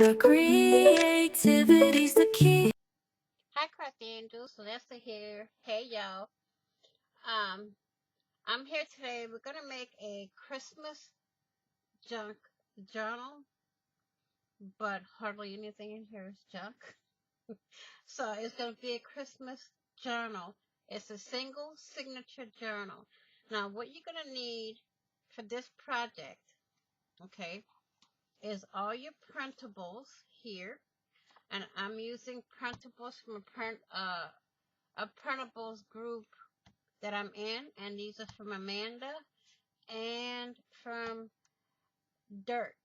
Your creativity's the key. Hi, Craft Angels. Lester here. Hey, y'all. I'm here today. We're gonna make a Christmas junk journal, but hardly anything in here is junk. So it's gonna be a Christmas journal. It's a single signature journal. Now, what you're gonna need for this project, okay, is all your printables here, and I'm using printables from a printables group that I'm in, and these are from Amanda and from Dirk,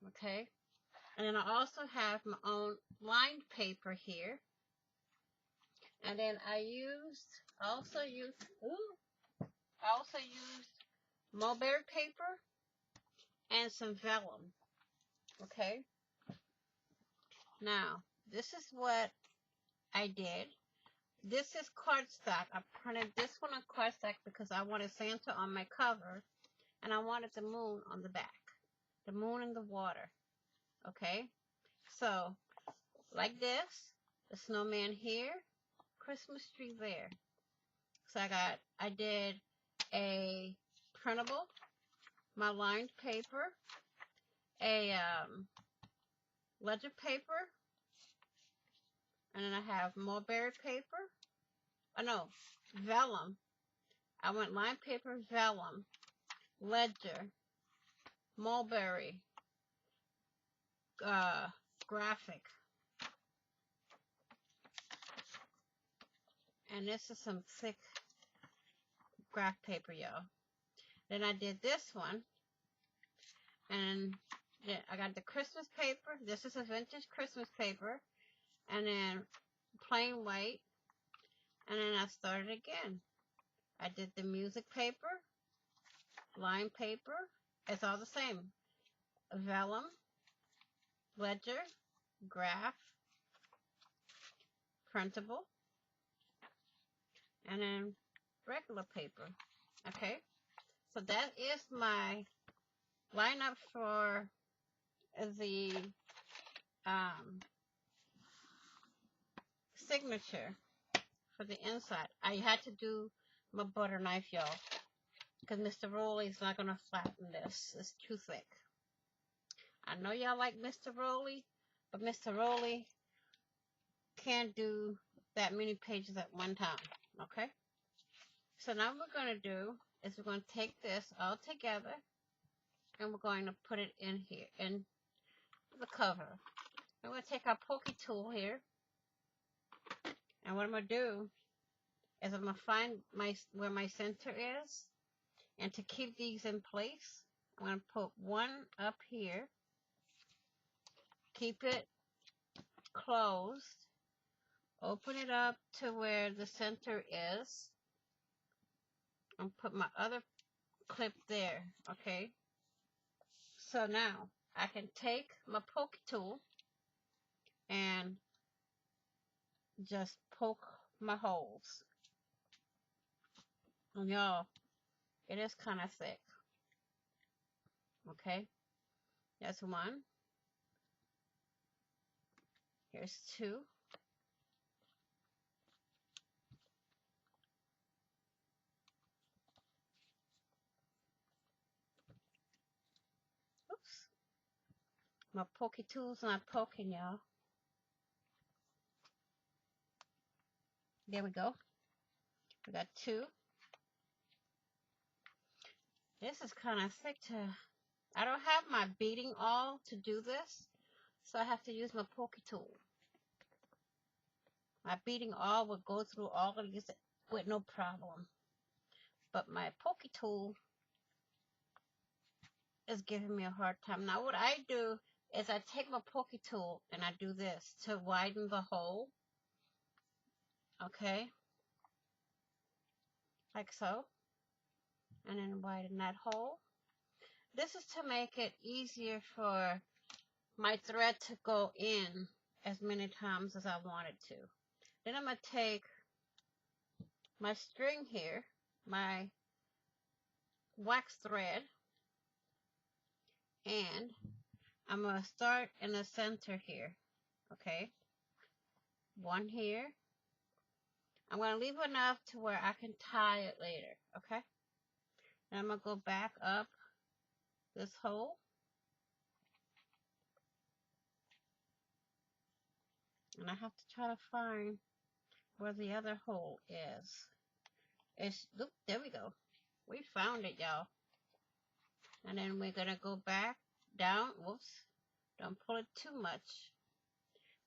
okay? And then I also have my own lined paper here, and then I also used mulberry paper and some vellum, okay? Now, this is what I did. This is cardstock. I printed this one on cardstock because I wanted Santa on my cover, and I wanted the moon on the back. The moon in the water, okay? So, like this, the snowman here, Christmas tree there. So I did a printable, my lined paper, a ledger paper, and then I have mulberry paper. Oh no, vellum. I went lined paper, vellum, ledger, mulberry, graphic. And this is some thick graph paper, y'all. Then I did this one, and then I got the Christmas paper. This is a vintage Christmas paper, and then plain white, and then I started again. I did the music paper, line paper. It's all the same. Vellum, ledger, graph, printable, and then regular paper. Okay, so that is my lineup for the signature for the inside. I had to do my butter knife, y'all, because Mr. Rolly's not going to flatten this. It's too thick. I know y'all like Mr. Rolly, but Mr. Rolly can't do that many pages at one time, okay? So now what we're going to do is we're going to take this all together, and we're going to put it in here, in the cover. I'm going to take our pokey tool here, and what I'm going to do is I'm going to find where my center is, and to keep these in place, I'm going to put one up here, keep it closed, open it up to where the center is, and put my other clip there, okay? So now I can take my poke tool and just poke my holes. And y'all, it is kind of thick, okay? That's one. Here's two. Oops. My pokey tool's not poking, y'all. There we go. We got two. This is kind of thick to... I don't have my beading awl to do this, so I have to use my pokey tool. My beading awl would go through all of these with no problem. But my pokey tool is giving me a hard time. Now what I do is I take my pokey tool and I do this to widen the hole. Okay. Like so. And then widen that hole. This is to make it easier for my thread to go in as many times as I want it to. Then I'm going to take my string here, my wax thread, and I'm going to start in the center here. Okay. One here. I'm going to leave enough to where I can tie it later. Okay. And I'm going to go back up this hole. And I have to try to find where the other hole is. Look, there we go. We found it, y'all. And then we're going to go back down. Whoops. Don't pull it too much.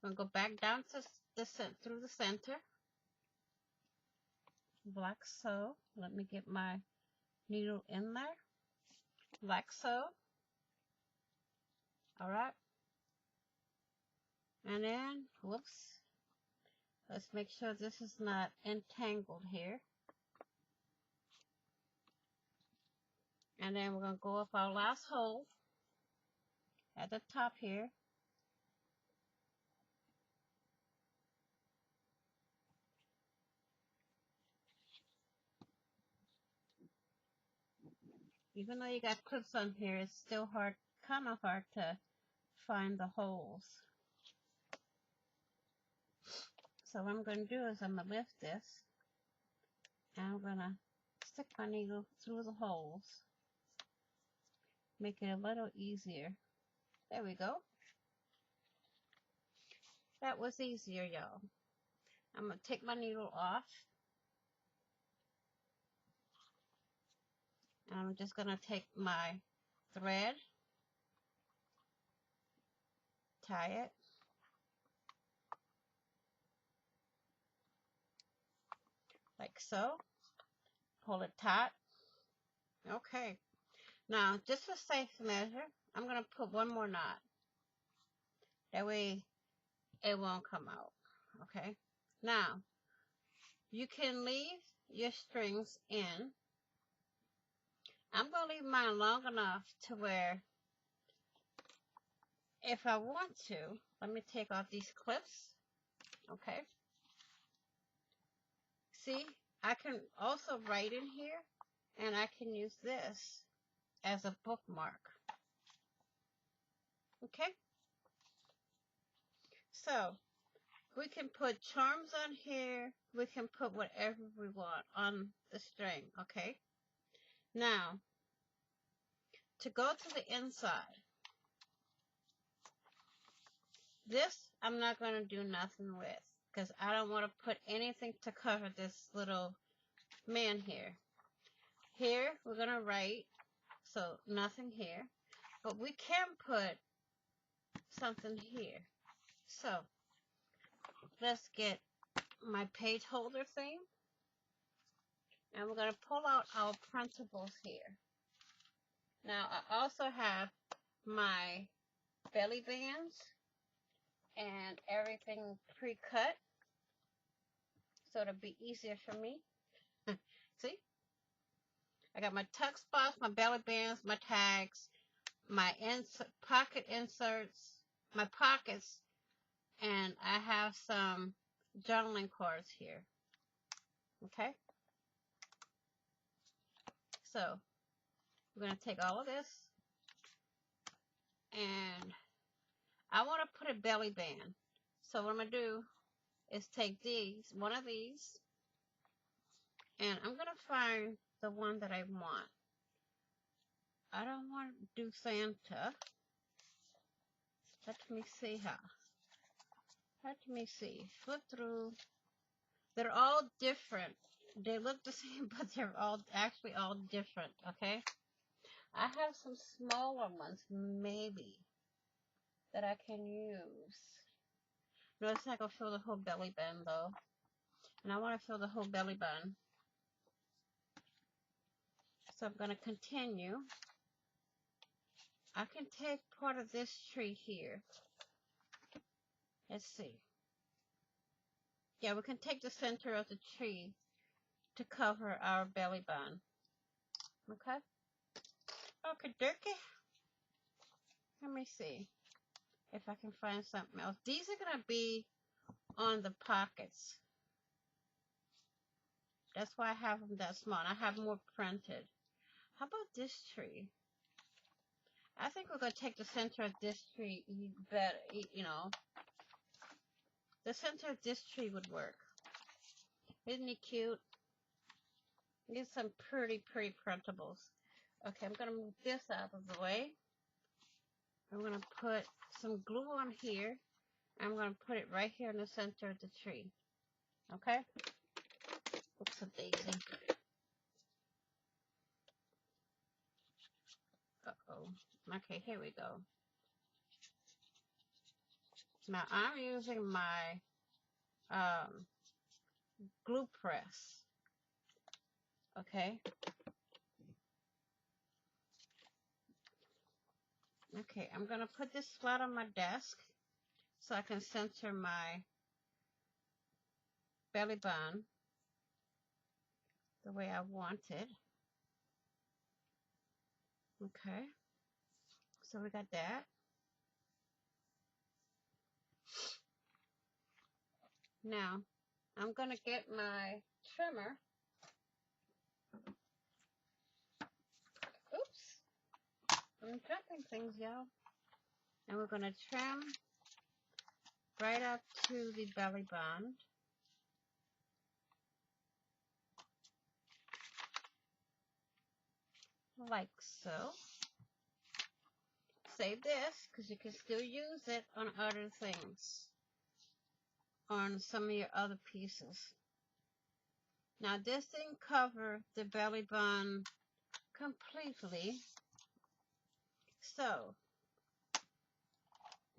I'm going to go back down to through the center. Like so. Let me get my needle in there. Like so. Alright. And then, whoops. Let's make sure this is not entangled here. And then we're going to go up our last hole at the top here. Even though you got clips on here, it's still hard, kind of hard to find the holes. So what I'm going to do is I'm going to lift this and I'm going to stick my needle through the holes. Make it a little easier. There we go. That was easier, y'all. I'm going to take my needle off. And I'm just going to take my thread, tie it, like so. Pull it tight. Okay. Now, just for safe measure, I'm going to put one more knot. That way it won't come out. Okay. Now, you can leave your strings in. I'm going to leave mine long enough to where if I want to, let me take off these clips. Okay. See, I can also write in here and I can use this as a bookmark. Okay. So, we can put charms on here. We can put whatever we want on the string. Okay. Now, to go to the inside, this I'm not going to do nothing with because I don't want to put anything to cover this little man here. Here, we're going to write, so nothing here, but we can put something here. So, let's get my page holder thing, and we're going to pull out our printables here. Now, I also have my belly bands and everything pre-cut, so it'll be easier for me. See? I got my tuck spots, my belly bands, my tags, my pocket inserts, my pockets, and I have some journaling cards here. Okay? So, we're going to take all of this, and I want to put a belly band. So what I'm going to do is take one of these, and I'm going to find the one that I want. I don't want to do Santa. Let me see how. Let me see. Flip through. They're all different. They look the same, but they're actually all different, okay? I have some smaller ones, maybe, that I can use. No, it's not going to fill the whole belly band, though. And I want to fill the whole belly band. So I'm going to continue. I can take part of this tree here. Let's see. Yeah, we can take the center of the tree to cover our belly band. Okay? Okay, Dirky. Let me see if I can find something else. These are going to be on the pockets. That's why I have them that small. I have more printed. How about this tree? I think we're going to take the center of this tree better, you know. The center of this tree would work. Isn't he cute? These some pretty printables. Okay, I'm going to move this out of the way. I'm going to put some glue on here. I'm going to put it right here in the center of the tree. Okay? Oops, a daisy. Uh-oh. Okay, here we go. Now, I'm using my glue press. Okay? Okay, I'm going to put this flat on my desk so I can center my belly button the way I want it. Okay, so we got that. Now, I'm going to get my trimmer. Oops, I'm dropping things, y'all. And we're going to trim right up to the belly band. Like so. Save this because you can still use it on other things, on some of your other pieces. Now this didn't cover the belly band completely, so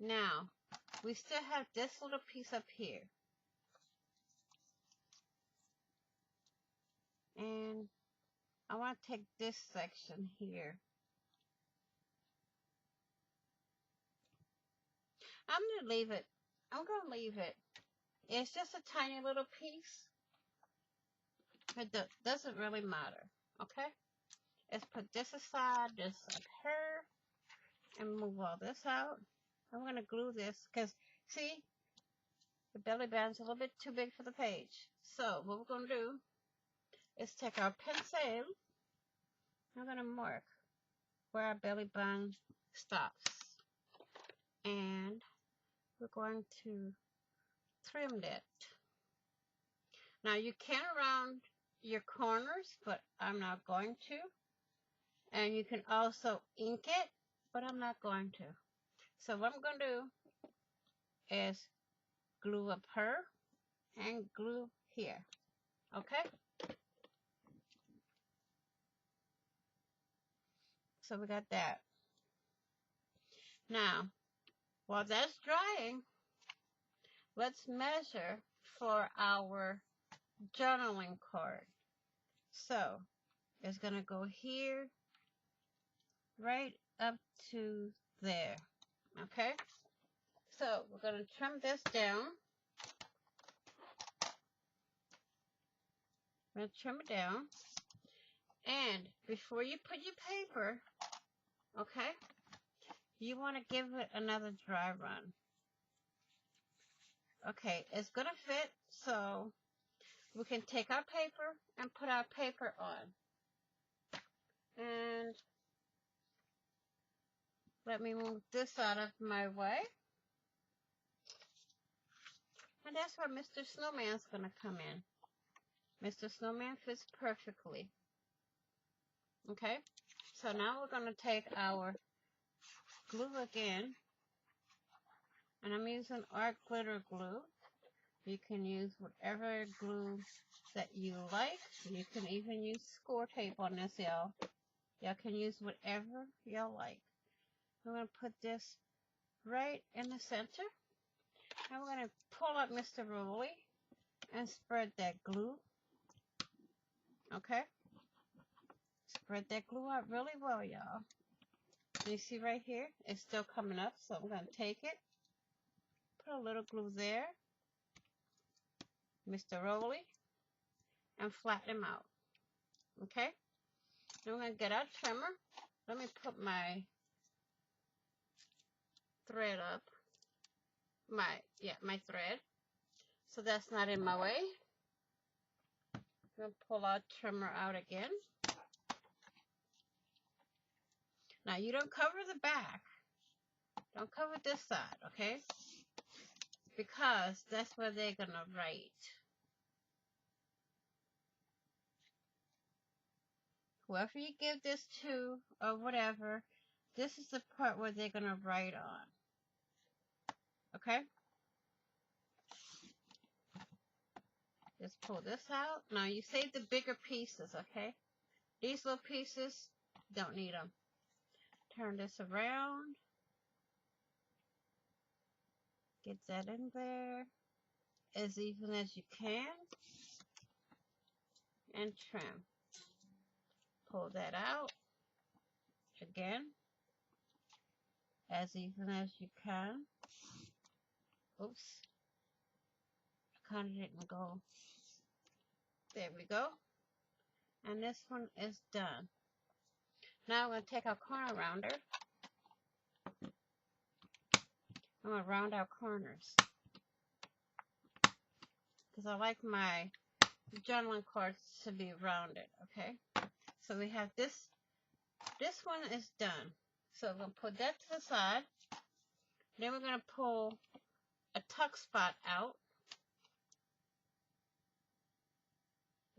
now we still have this little piece up here, and I want to take this section here. I'm going to leave it. I'm going to leave it. It's just a tiny little piece. It doesn't really matter. Okay? Let's put this aside, this up here, and move all this out. I'm going to glue this because, see, the belly band's a little bit too big for the page. So what we're going to do is take our pencil. I'm going to mark where our belly band stops. And we're going to trim that. Now you can round your corners, but I'm not going to. And you can also ink it, but I'm not going to. So what I'm going to do is glue up her and glue here. Okay? So we got that. Now, while that's drying, let's measure for our journaling card. So it's going to go here, right up to there. Okay? So we're going to trim this down. I'm going to trim it down. And before you put your paper, okay, you want to give it another dry run. Okay, it's going to fit, so we can take our paper and put our paper on. And let me move this out of my way. And that's where Mr. Snowman's going to come in. Mr. Snowman fits perfectly. Okay, so now we're going to take our glue again. And I'm using art glitter glue. You can use whatever glue that you like. You can even use score tape on this, y'all. Y'all can use whatever y'all like. I'm going to put this right in the center. And we're going to pull up Mr. Rolly and spread that glue. Okay? Spread that glue out really well, y'all. You see right here? It's still coming up, so I'm going to take it. Put a little glue there. Mr. Rolly. And flatten them out. Okay? Then we're going to get our trimmer. Let me put my thread up. My thread. So that's not in my way. I'm going to pull our trimmer out again. Now you don't cover the back. Don't cover this side, okay? Because that's where they're gonna write. Whoever you give this to or whatever, this is the part where they're gonna write on. Okay? Just pull this out. Now you save the bigger pieces, okay? These little pieces, don't need them. Turn this around. Get that in there as even as you can. And trim. Pull that out. Again. As even as you can. Oops. I kind of didn't go. There we go. And this one is done. Now I'm going to take our corner rounder. I'm going to round our corners. Because I like my journaling cards to be rounded, okay? So we have this. This one is done. So we're going to put that to the side. Then we're going to pull a tuck spot out.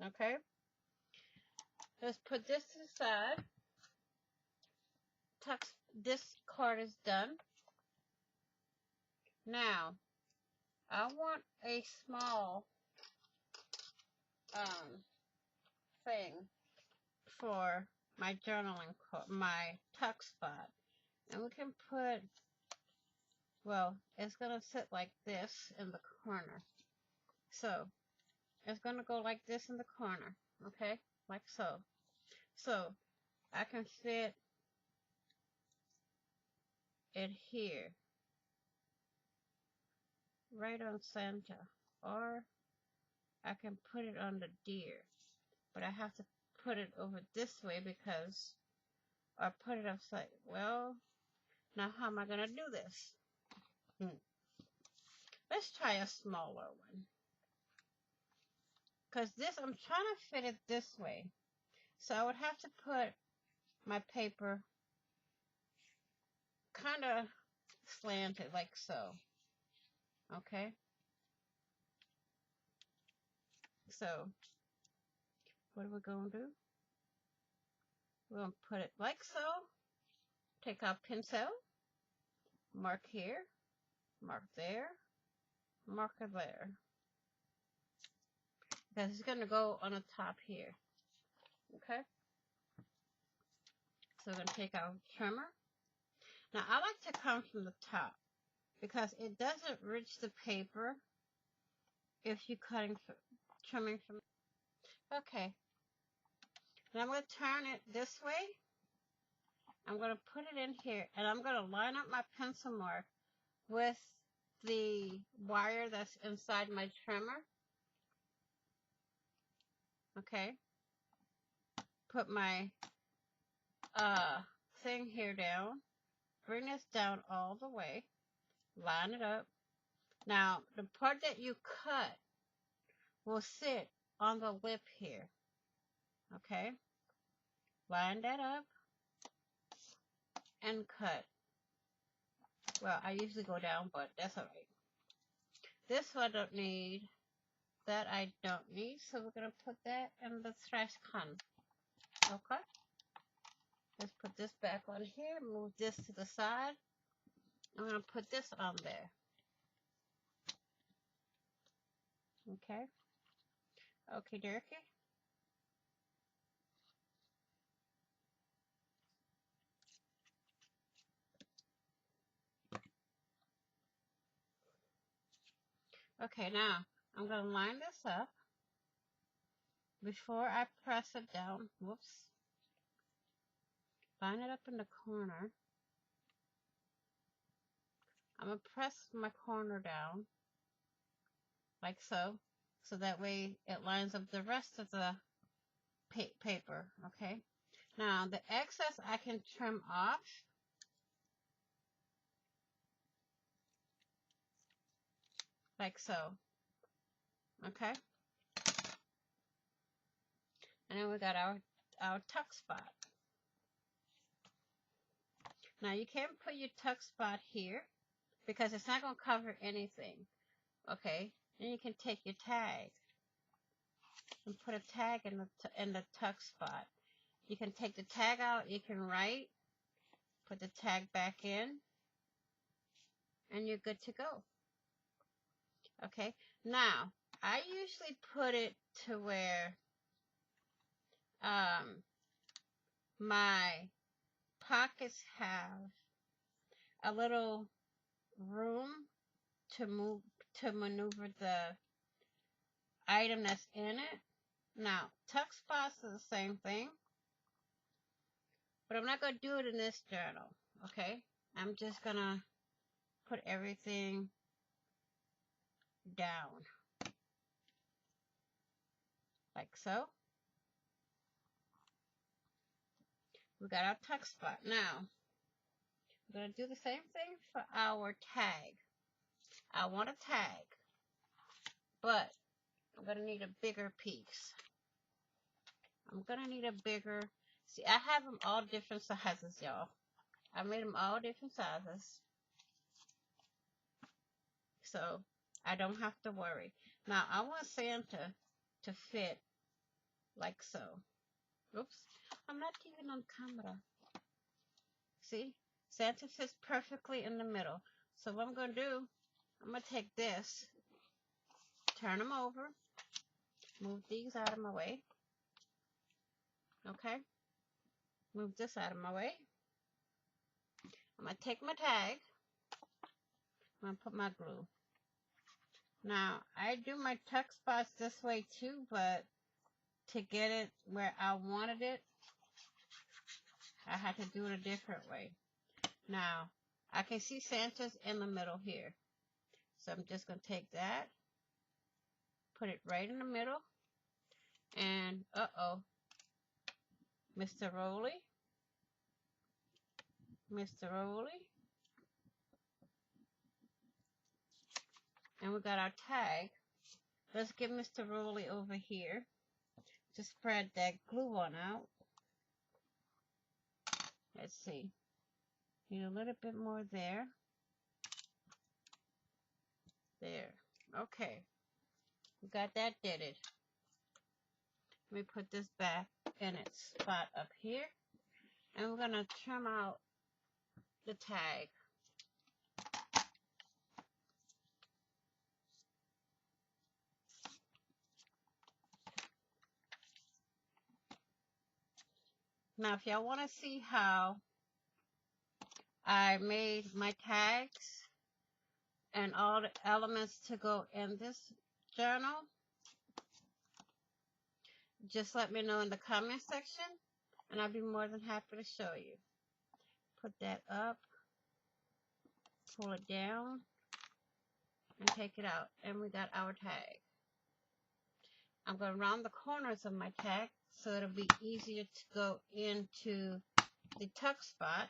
Okay? Let's put this to the side. This card is done. Now, I want a small thing for my journaling card, my tuck spot. And we can put, well, it's going to sit like this in the corner. So, it's going to go like this in the corner, okay? Like so. So, I can fit it here. Right on center. Or I can put it on the deer. But I have to put it over this way because, or put it upside. Well, now how am I going to do this? Let's try a smaller one. Because this, I'm trying to fit it this way. So I would have to put my paper kind of slanted like so. Okay? So, what are we going to do? We're going to put it like so. Take our pencil. Mark here. Mark there. Marker there. Because it's going to go on the top here. Okay? So we're going to take our trimmer. Now, I like to come from the top because it doesn't reach the paper if you're trimming from. Okay. Now I'm going to turn it this way. I'm going to put it in here, and I'm going to line up my pencil mark with the wire that's inside my trimmer. Okay. Put my thing here down. Bring this down all the way. Line it up. Now, the part that you cut will sit on the lip here. Okay. Line that up and cut. Well, I usually go down, but that's alright. This I don't need. That I don't need. So we're going to put that in the trash can. Okay. Let's put this back on here. Move this to the side. I'm going to put this on there. Okay. Okay, dokie. Okay, now I'm going to line this up before I press it down. Whoops. Line it up in the corner. I'm going to press my corner down like so. So that way it lines up the rest of the paper. Okay. Now the excess I can trim off. Like so. Okay. And then we got our tuck spot. Now you can't put your tuck spot here because it's not going to cover anything. Okay, then you can take your tag and put a tag in the tuck spot. You can take the tag out, you can write, put the tag back in, and you're good to go. Okay, now I usually put it to where my pockets have a little room to maneuver the item that's in it. Now, tuck spots are the same thing, but I'm not going to do it in this journal, okay? I'm just going to put everything down, like so. We got our tuck spot. Now, we're going to do the same thing for our tag. I want a tag, but I'm going to need a bigger piece. I'm going to need a bigger, see, I have them all different sizes, y'all. I made them all different sizes, so I don't have to worry. Now, I want Santa to fit like so. Oops, I'm not even on camera. See, Santa fits perfectly in the middle. So what I'm going to do, I'm going to take this, turn them over, move these out of my way. Okay, move this out of my way. I'm going to take my tag. I'm going to put my glue. Now, I do my tuck spots this way too, but to get it where I wanted it, I had to do it a different way. Now, I can see Santa's in the middle here. So I'm just going to take that, put it right in the middle, and uh-oh, Mr. Rolly, Mr. Rolly, and we got our tag. Let's get Mr. Rolly over here to spread that glue on out. Let's see, need a little bit more there. There, okay, we got that did it. Let me put this back in its spot up here, and we're going to trim out the tag. Now, if y'all want to see how I made my tags and all the elements to go in this journal, just let me know in the comment section, and I'll be more than happy to show you. Put that up, pull it down, and take it out, and we got our tag. I'm going to round the corners of my tag so it'll be easier to go into the tuck spot.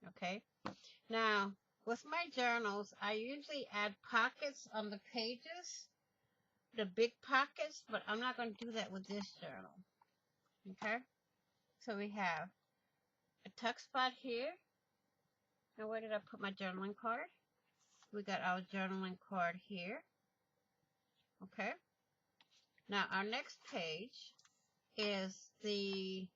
Okay, now with my journals, I usually add pockets on the pages, the big pockets, but I'm not going to do that with this journal. Okay, so we have a tuck spot here. Now where did I put my journaling card? We got our journaling card here. Okay, now our next page is the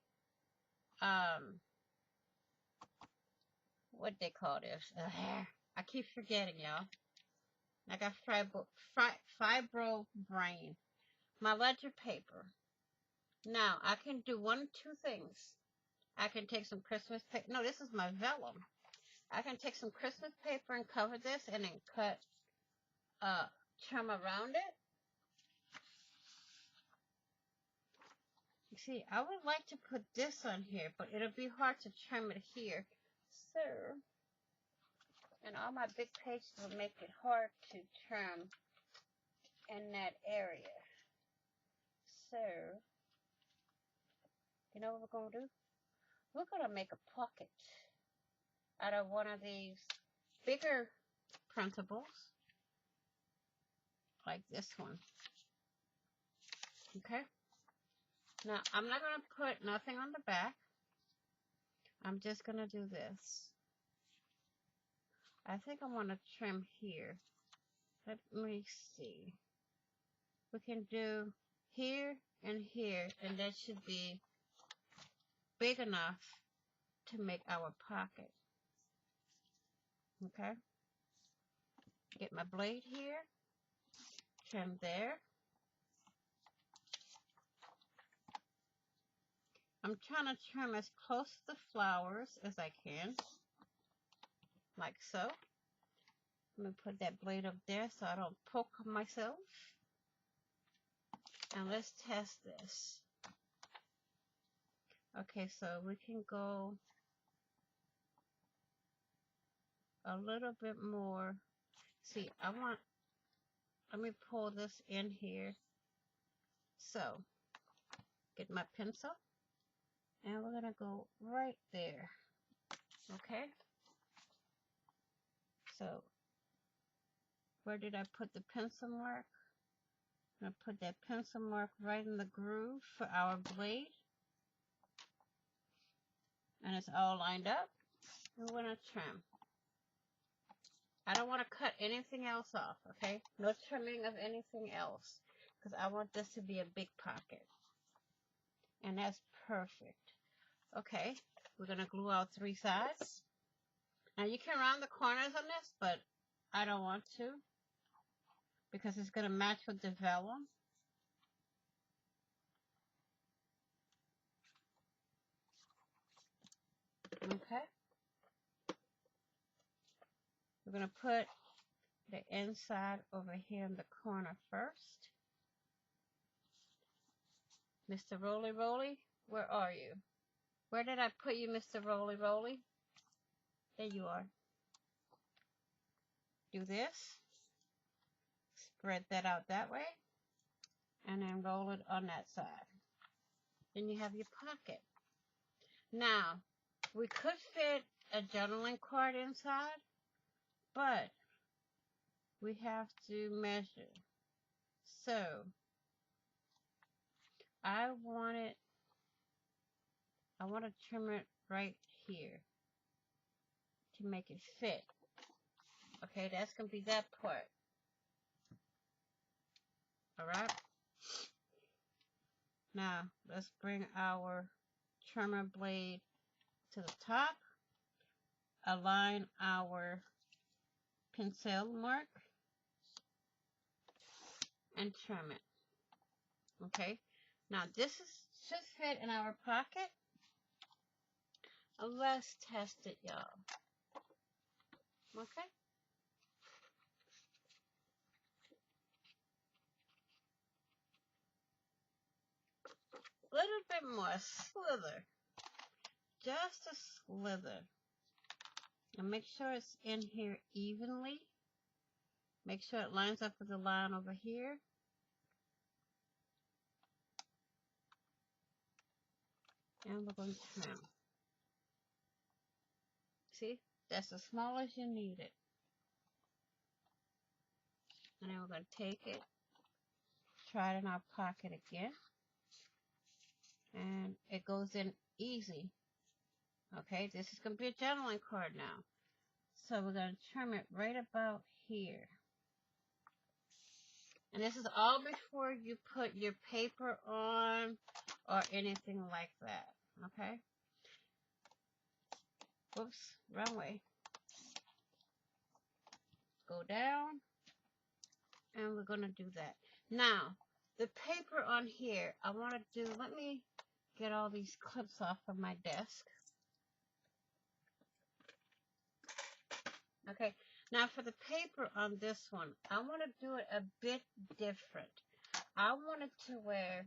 what they call this? I keep forgetting, y'all. I got fibro brain. My ledger paper. Now I can do one of two things. I can take some Christmas paper. No, this is my vellum. I can take some Christmas paper and cover this and then cut trim around it. You see, I would like to put this on here, but it'll be hard to trim it here. So, and all my big pages will make it hard to trim in that area. So, you know what we're going to do? We're going to make a pocket out of one of these bigger printables, like this one. Okay? Now, I'm not going to put nothing on the back. I'm just going to do this. I think I want to trim here. Let me see. We can do here and here, and that should be big enough to make our pocket. Okay? Get my blade here, trim there. I'm trying to trim as close to the flowers as I can, like so. Let me put that blade up there so I don't poke myself. And let's test this. Okay, so we can go a little bit more. See, let me pull this in here. So, get my pencil, and we're gonna go right there. Okay? So, where did I put the pencil mark? I'm gonna put that pencil mark right in the groove for our blade. And it's all lined up. And we're gonna trim. I don't want to cut anything else off, okay? No trimming of anything else, because I want this to be a big pocket. And that's perfect. Okay, we're going to glue out 3 sides. Now you can round the corners on this, but I don't want to, because it's going to match with the vellum. Okay. We're going to put the inside over here in the corner first. Mr. Roly Roly, where are you? Where did I put you, Mr. Roly Roly? There you are. Do this. Spread that out that way. And then roll it on that side. Then you have your pocket. Now, we could fit a journaling card inside, but we have to measure. So, I want to trim it right here to make it fit. Okay, that's going to be that part. Alright? Now, let's bring our trimmer blade to the top. Align our pencil mark and trim it. Okay? Now, this should fit in our pocket. Let's test it, y'all. Okay? A little bit more slither. Just a slither. And make sure it's in here evenly. Make sure it lines up with the line over here. And we're going to trim. See? That's as small as you need it. And then we're going to take it, try it in our pocket again. And it goes in easy. Okay, this is going to be a journaling card now. So we're going to trim it right about here. And this is all before you put your paper on or anything like that. Okay? Whoops, wrong way. Go down. And we're going to do that. Now, the paper on here, I want to do, let me get all these clips off of my desk. Okay, now for the paper on this one, I want to do it a bit different. I want it to where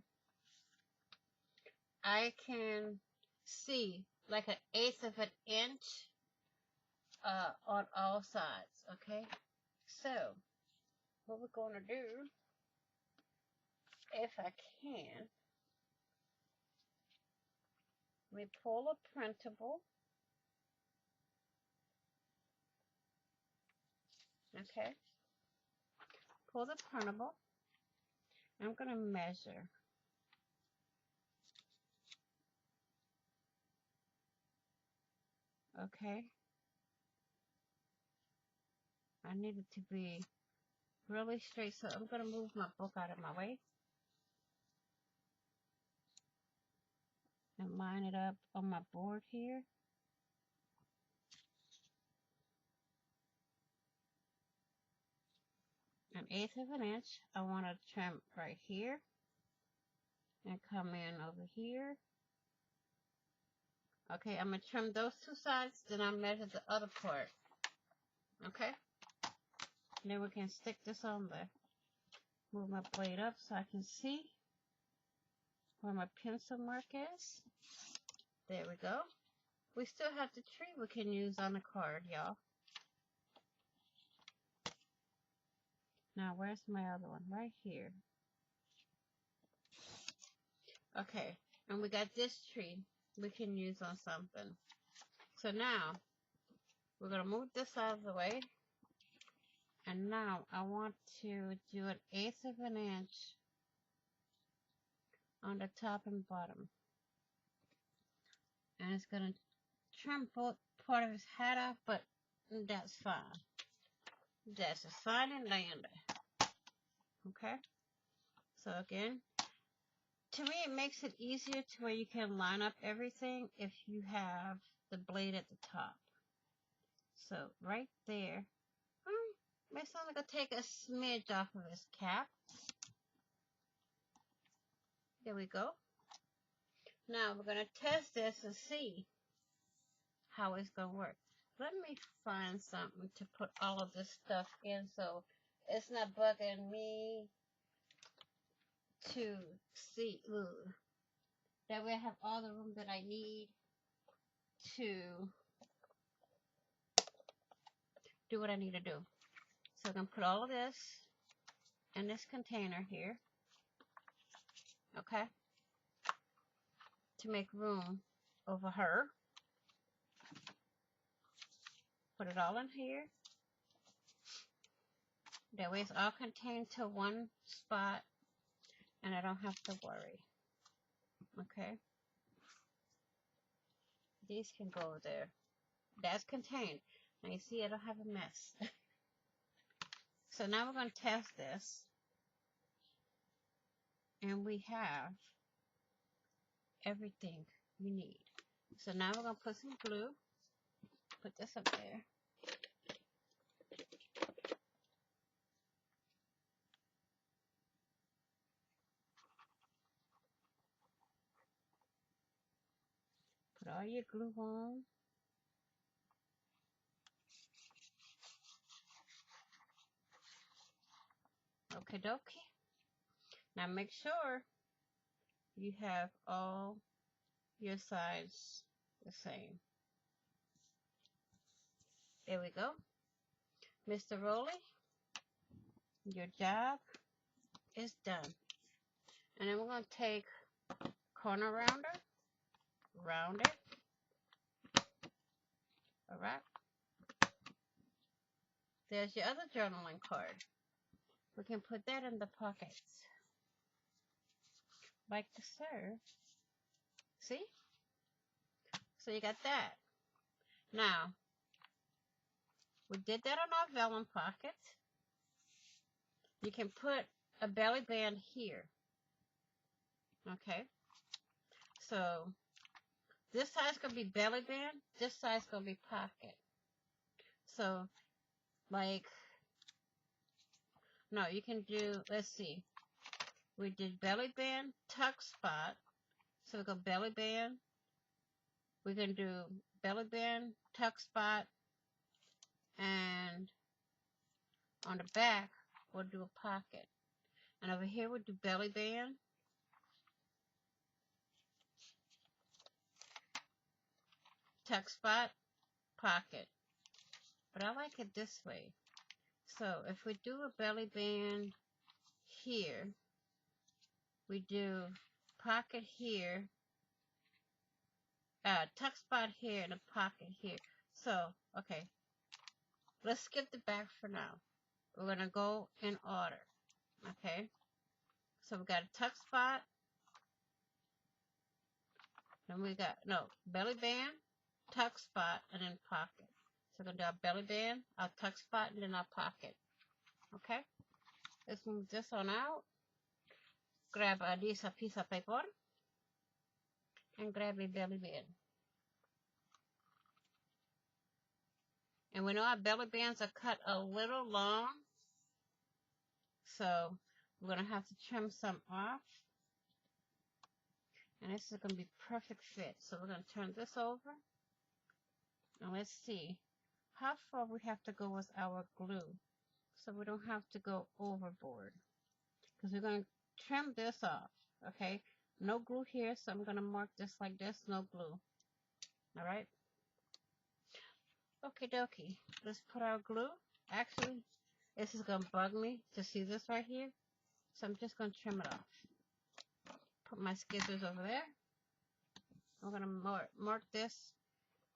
I can see like 1/8 of an inch on all sides, okay? So, what we're going to do, if I can, let me pull a printable. Okay, pull the printable. I'm going to measure. Okay. I need it to be really straight, so I'm going to move my book out of my way and line it up on my board here. An eighth of an inch. I want to trim right here and come in over here. Okay, I'm going to trim those two sides, then I'll measure the other part. Okay? And then we can stick this on there. Move my blade up so I can see where my pencil mark is. There we go. We still have the tree we can use on the card, y'all. Now, where's my other one? Right here. Okay, and we got this tree we can use on something. So now, we're going to move this out of the way. And now, I want to do an eighth of an inch on the top and bottom. And it's going to trim both part of his hat off, but that's fine. That's a fine and lander. Okay? So again, to me it makes it easier to where you can line up everything if you have the blade at the top. So right there, may sound like I'll take a smidge off of his cap. There we go. Now we're going to test this and see how it's going to work. Let me find something to put all of this stuff in so it's not bugging me to see. Ooh. That way I have all the room that I need to do what I need to do. So I'm going to put all of this in this container here. Okay? To make room over her. Put it all in here. That way it's all contained to one spot and I don't have to worry. Okay? These can go there. That's contained. Now you see I don't have a mess. So now we're going to test this. And we have everything we need. So now we're going to put some glue. Put this up there. Put all your glue on. Okie dokie. Now make sure you have all your sides the same. There we go. Mr. Rolly, your job is done. And then we're going to take corner rounder, round it. Alright. There's your other journaling card. We can put that in the pockets. Like to serve. See? So you got that. Now, we did that on our vellum pocket. You can put a belly band here. Okay? So, this side's going to be belly band. This side's going to be pocket. So, like, no, you can do, let's see. We did belly band, tuck spot. So we go belly band. We can do belly band, tuck spot, and on the back, we'll do a pocket. And over here, we'll do belly band, tuck spot, pocket. But I like it this way. So if we do a belly band here, we do pocket here, tuck spot here, and a pocket here. So, okay, let's skip the back for now. We're going to go in order. Okay, so we got a tuck spot, then we got, no, belly band, tuck spot, and then pocket. So we're going to do our belly band, our tuck spot, and then our pocket. Okay? Let's move this on out. Grab a piece of paper and grab a belly band. And we know our belly bands are cut a little long, so we're going to have to trim some off. And this is going to be perfect fit. So we're going to turn this over. And let's see how far we have to go with our glue, so we don't have to go overboard. Because we're going to trim this off, okay? No glue here, so I'm going to mark this like this, no glue. All right? Okie dokie. Let's put our glue. Actually, this is going to bug me to see this right here, so I'm just going to trim it off. Put my scissors over there. I'm going to mark this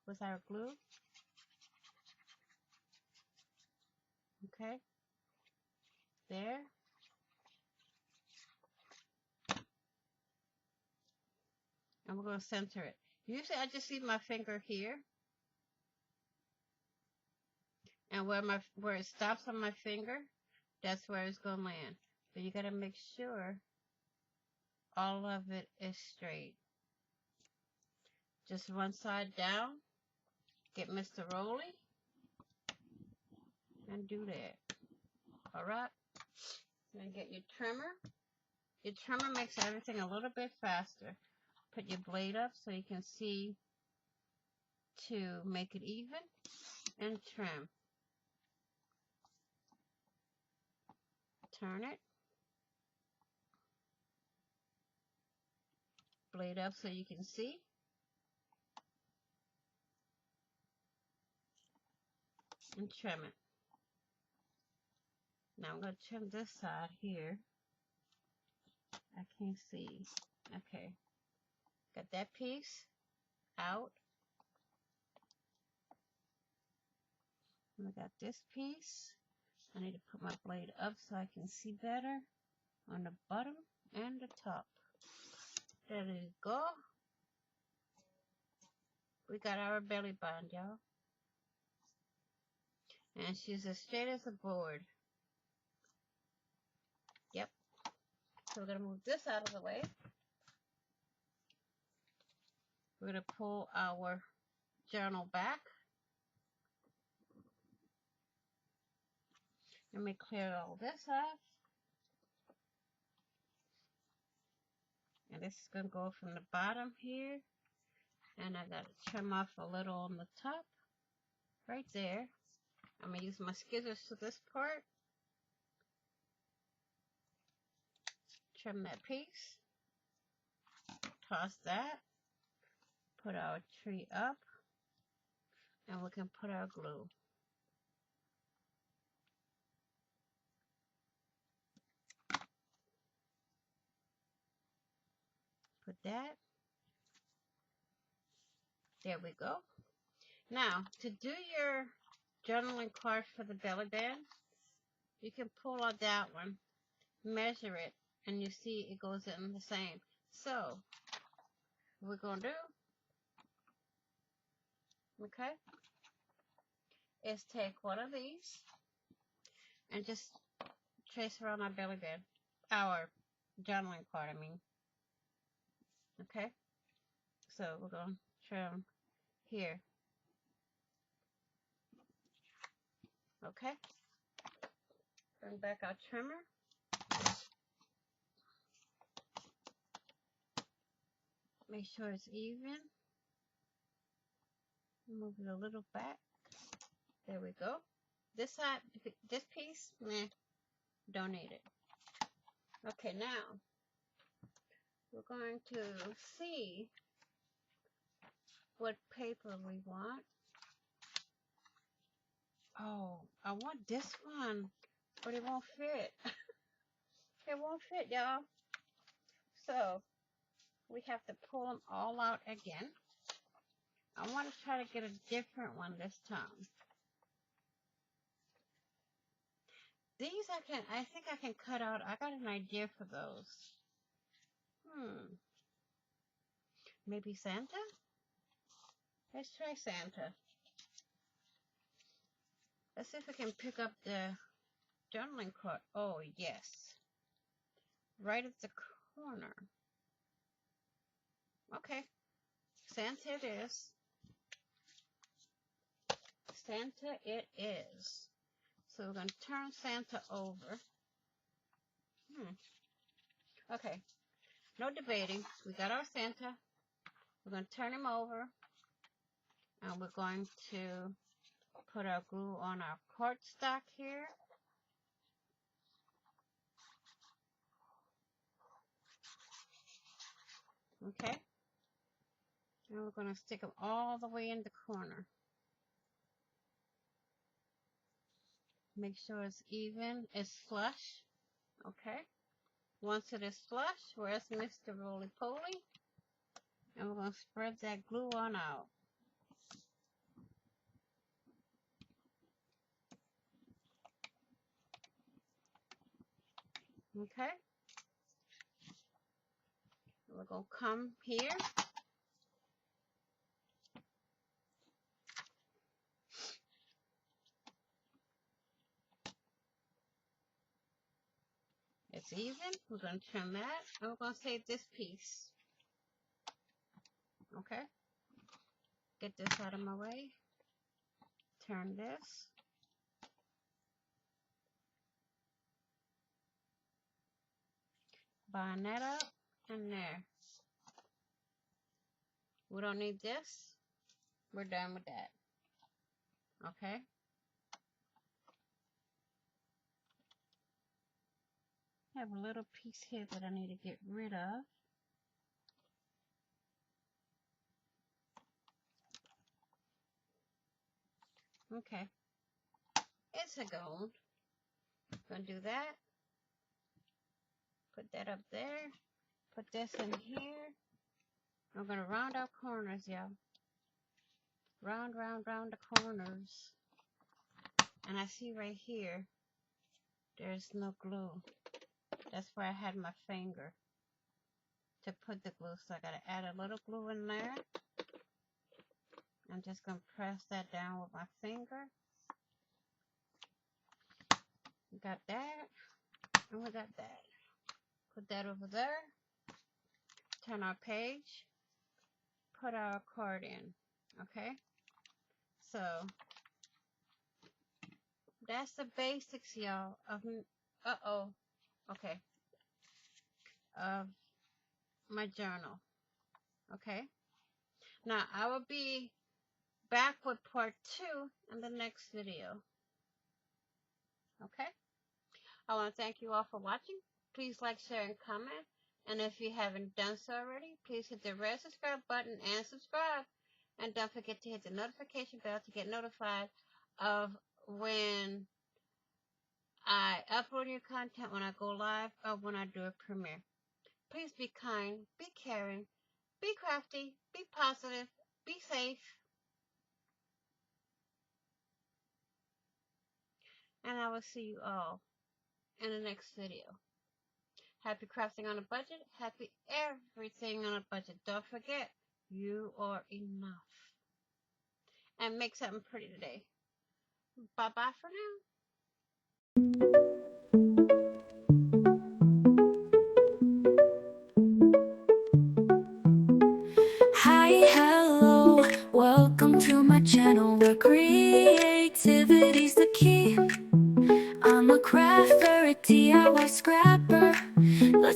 with our glue. Okay? There. And we're going to center it. Usually I just leave my finger here. And where it stops on my finger, that's where it's going to land. But you got to make sure all of it is straight. Just one side down. Get Mr. Rolly. And do that. Alright? Then get your trimmer. Your trimmer makes everything a little bit faster. Put your blade up so you can see to make it even. And trim. Turn it. Blade up so you can see. And trim it. Now I'm going to trim this side here. I can't see. Okay. Got that piece out. And I got this piece. I need to put my blade up so I can see better on the bottom and the top. There you go. We got our belly band, y'all. And she's as straight as a board. Yep. So we're going to move this out of the way. We're going to pull our journal back. Let me clear all this off. And this is going to go from the bottom here. And I got to trim off a little on the top. Right there. I'm going to use my scissors to this part. Trim that piece. Toss that. Put our tree up. And we can put our glue. Put that. There we go. Now, to do your journaling card for the belly band, you can pull out that one, measure it, and you see it goes in the same. So, what we're going to do, okay, is take one of these and just trace around our belly band, our journaling card, I mean. Okay, so we're going to trim here. Okay, bring back our trimmer. Make sure it's even. Move it a little back. There we go. This side, this piece, meh, don't need it. Okay, now we're going to see what paper we want. Oh, I want this one, but it won't fit. It won't fit, y'all. So, we have to pull them all out again. I want to try to get a different one this time. These I think I can cut out. I got an idea for those. Maybe Santa? Let's try Santa. Let's see if we can pick up the journaling card. Oh, yes. Right at the corner. Okay. Santa it is. Santa it is. So we're going to turn Santa over. Okay. No debating. We got our Santa. We're going to turn him over. And we're going to put our glue on our cardstock here. Okay. And we're going to stick them all the way in the corner. Make sure it's even, it's flush. Okay. Once it is flush, where's Mr. Roly Poly? And we're going to spread that glue on out. Okay. We're going to come here. It's even. We're going to trim that. And we're going to save this piece. Okay. Get this out of my way. Turn this. Bind that up. And there. We don't need this. We're done with that. Okay. I have a little piece here that I need to get rid of. Okay. It's a gold. Gonna do that. Put that up there. Put this in here. I'm gonna round out corners, y'all. Round the corners. And I see right here, there's no glue. That's where I had my finger to put the glue. So I gotta add a little glue in there. I'm just gonna press that down with my finger. We got that. And we got that. Put that over there. Turn our page. Put our card in. Okay. So that's the basics, y'all, of okay, of my journal. Okay. Now I will be back with part 2 in the next video. Okay. I want to thank you all for watching. Please like, share, and comment. And if you haven't done so already, please hit the red subscribe button and subscribe. And don't forget to hit the notification bell to get notified of when I upload new content, when I go live, or when I do a premiere. Please be kind, be caring, be crafty, be positive, be safe. And I will see you all in the next video. Happy crafting on a budget. Happy everything on a budget. Don't forget, you are enough. And make something pretty today. Bye-bye for now. Hi, hello, welcome to my channel where creativity's the key. I'm a crafter, a DIY scrapper. Let's